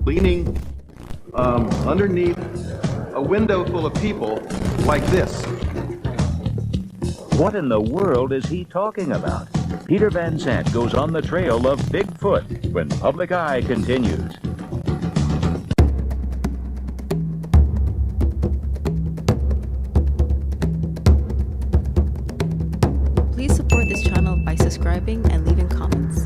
leaning underneath a window full of people like this. What in the world is he talking about? Peter Van Sant goes on the trail of Bigfoot when Public Eye continues. Please support this channel by subscribing and leaving comments.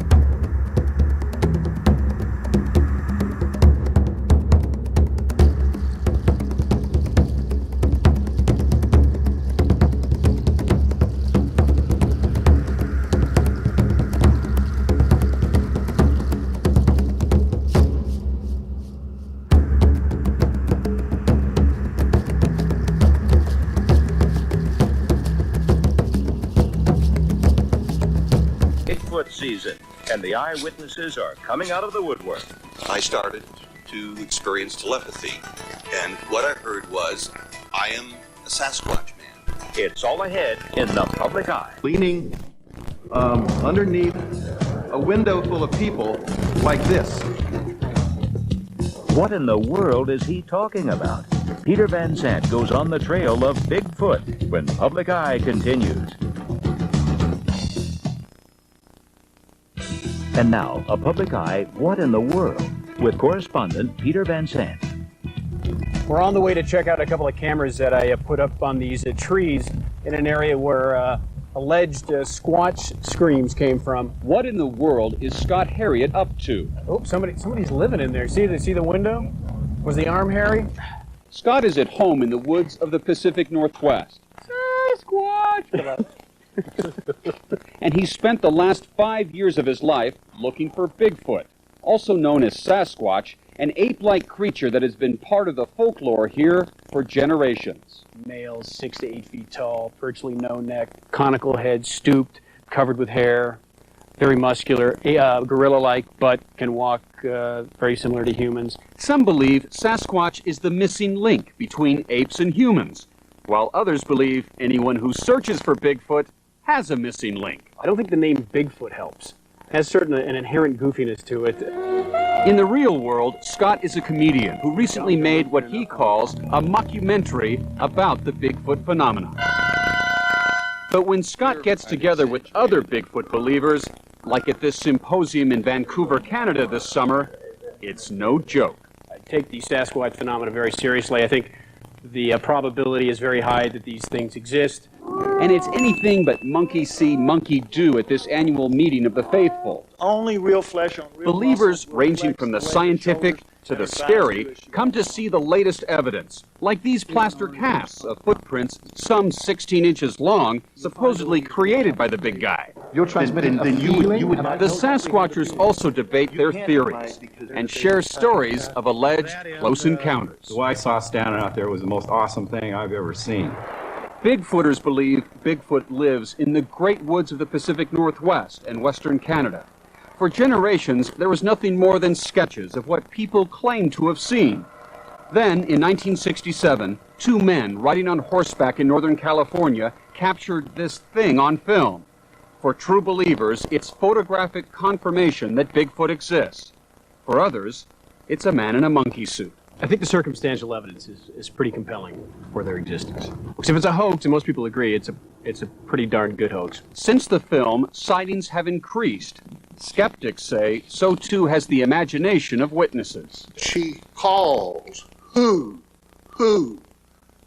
Season, and the eyewitnesses are coming out of the woodwork. I started to experience telepathy, and what I heard was, I am a Sasquatch man. It's all ahead in the Public Eye. Leaning underneath a window full of people like this. What in the world is he talking about? Peter Van Sant goes on the trail of Bigfoot when Public Eye continues. And now, a Public Eye, What in the World? With correspondent Peter Van Sant. We're on the way to check out a couple of cameras that I put up on these trees in an area where alleged Squatch screams came from. What in the world is Scott Herriott up to? Oh, somebody's living in there. See the window? Was the arm hairy? Scott is at home in the woods of the Pacific Northwest. Squatch! And he spent the last 5 years of his life looking for Bigfoot, also known as Sasquatch, an ape-like creature that has been part of the folklore here for generations. Male, 6 to 8 feet tall, virtually no neck, conical head, stooped, covered with hair, very muscular, gorilla-like, but can walk very similar to humans. Some believe Sasquatch is the missing link between apes and humans, while others believe anyone who searches for Bigfoot has a missing link. I don't think the name Bigfoot helps. It has an inherent goofiness to it. In the real world, Scott is a comedian who recently made what he calls a mockumentary about the Bigfoot phenomenon. But when Scott gets together with other Bigfoot believers, like at this symposium in Vancouver, Canada this summer, it's no joke. I take the Sasquatch phenomena very seriously. I think the probability is very high that these things exist. And it's anything but monkey see, monkey do at this annual meeting of the faithful. Only real flesh on real Believers muscle, ranging legs, from the legs, scientific shoulders, to the and scary size. come to see the latest evidence, like these plaster casts of footprints some 16 inches long, supposedly created by the big guy. You're transmitting a feeling? The Sasquatchers also debate their theories and share stories of alleged close encounters. What I saw standing out there was the most awesome thing I've ever seen. Bigfooters believe Bigfoot lives in the great woods of the Pacific Northwest and Western Canada. For generations, there was nothing more than sketches of what people claimed to have seen. Then, in 1967, two men riding on horseback in Northern California captured this thing on film. For true believers, it's photographic confirmation that Bigfoot exists. For others, it's a man in a monkey suit. I think the circumstantial evidence is pretty compelling for their existence. Because if it's a hoax, and most people agree, it's a pretty darn good hoax. Since the film, sightings have increased. Skeptics say so too has the imagination of witnesses. She calls, who,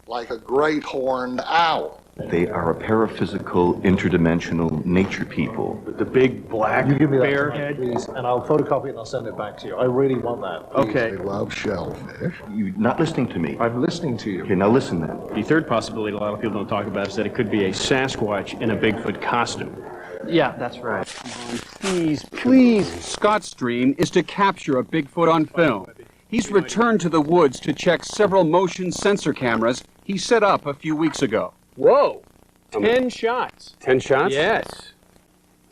like a great horned owl. They are a paraphysical, interdimensional nature people. The big black You give me that bear tonight, head. please, and I'll photocopy it and I'll send it back to you. I really want that. Okay. They love shellfish. You're not listening to me. I'm listening to you. Okay, now listen then. The third possibility a lot of people don't talk about is that it could be a Sasquatch in a Bigfoot costume. Yeah, that's right. Please. Scott's dream is to capture a Bigfoot on film. He's returned to the woods to check several motion sensor cameras he set up a few weeks ago. Whoa! 10 shots. 10 shots? Yes.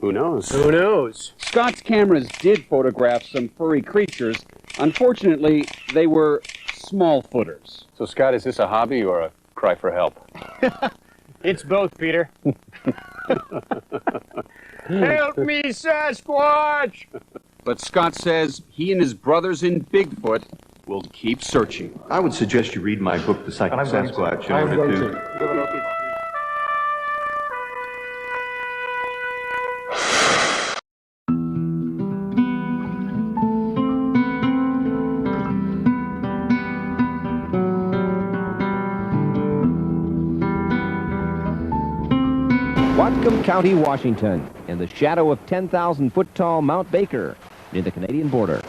Who knows? Who knows? Scott's cameras did photograph some furry creatures. Unfortunately, they were small footers. So, Scott, is this a hobby or a cry for help? It's both, Peter. Help me, Sasquatch! But Scott says he and his brothers in Bigfoot will keep searching. I would suggest you read my book, The Psychic Sasquatch, in order to... Whatcom County, Washington, in the shadow of 10,000-foot-tall Mount Baker, near the Canadian border.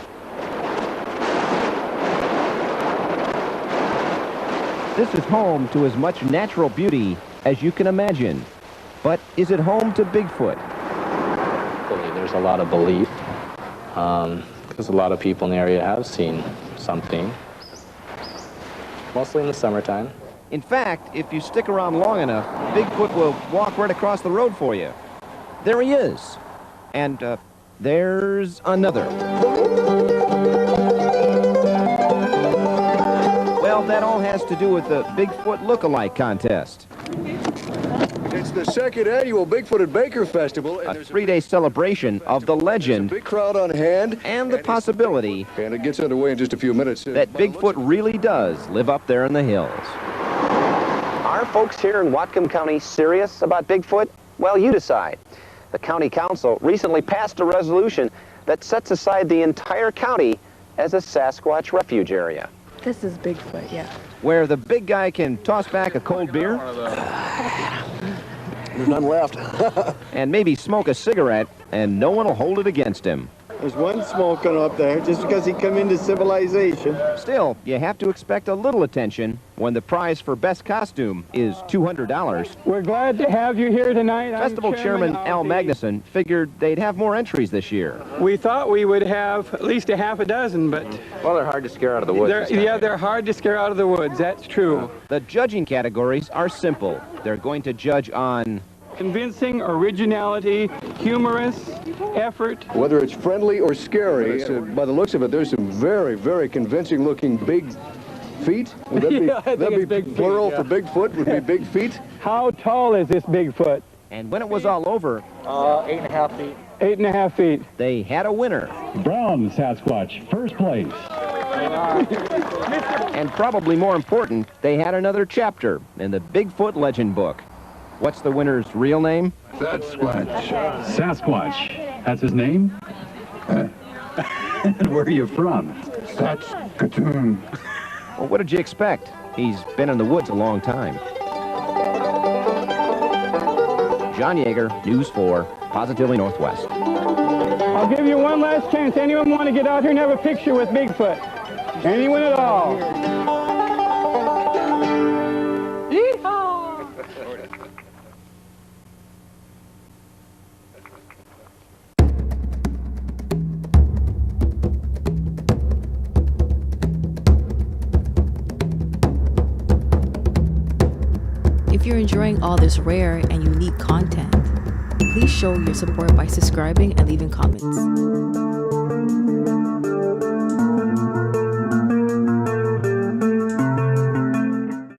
This is home to as much natural beauty as you can imagine. But is it home to Bigfoot? There's a lot of belief, because a lot of people in the area have seen something, mostly in the summertime. In fact, if you stick around long enough, Bigfoot will walk right across the road for you. There he is. And there's another. Well, that all has to do with the Bigfoot look-alike contest. It's the second annual Bigfoot and Baker Festival. And a three-day celebration of the legend. Big crowd on hand. And the possibility. And it gets underway in just a few minutes. That Bigfoot really does live up there in the hills. Are folks here in Whatcom County serious about Bigfoot? Well, you decide. The county council recently passed a resolution that sets aside the entire county as a Sasquatch refuge area. This is Bigfoot, yeah. Where the big guy can toss back a cold beer. There's none left. And maybe smoke a cigarette, and no one will hold it against him. There's one smoking up there just because he come into civilization. Still, you have to expect a little attention when the prize for best costume is $200. We're glad to have you here tonight. Festival Chairman Al Magnuson figured they'd have more entries this year. We thought we would have at least a half a dozen, but... Well, they're hard to scare out of the woods. They're hard to scare out of the woods, that's true. The judging categories are simple. They're going to judge on... convincing, originality, humorous, effort. Whether it's friendly or scary, by the looks of it, there's some very, very convincing looking big feet. Would that be, Yeah, I think that'd it's be big plural feet, yeah. for Bigfoot would be big feet? How tall is this Bigfoot? And when it was all over... 8.5 feet. 8.5 feet. They had a winner. Brown Sasquatch, first place. And probably more important, they had another chapter in the Bigfoot legend book. What's the winner's real name? Sasquatch. Sasquatch. That's his name? And where are you from? Saskatoon. Well, what did you expect? He's been in the woods a long time. John Yeager, News 4, Positively Northwest. I'll give you one last chance. Anyone want to get out here and have a picture with Bigfoot? Anyone at all? Yeehaw! If you're enjoying all this rare and unique content, please show your support by subscribing and leaving comments.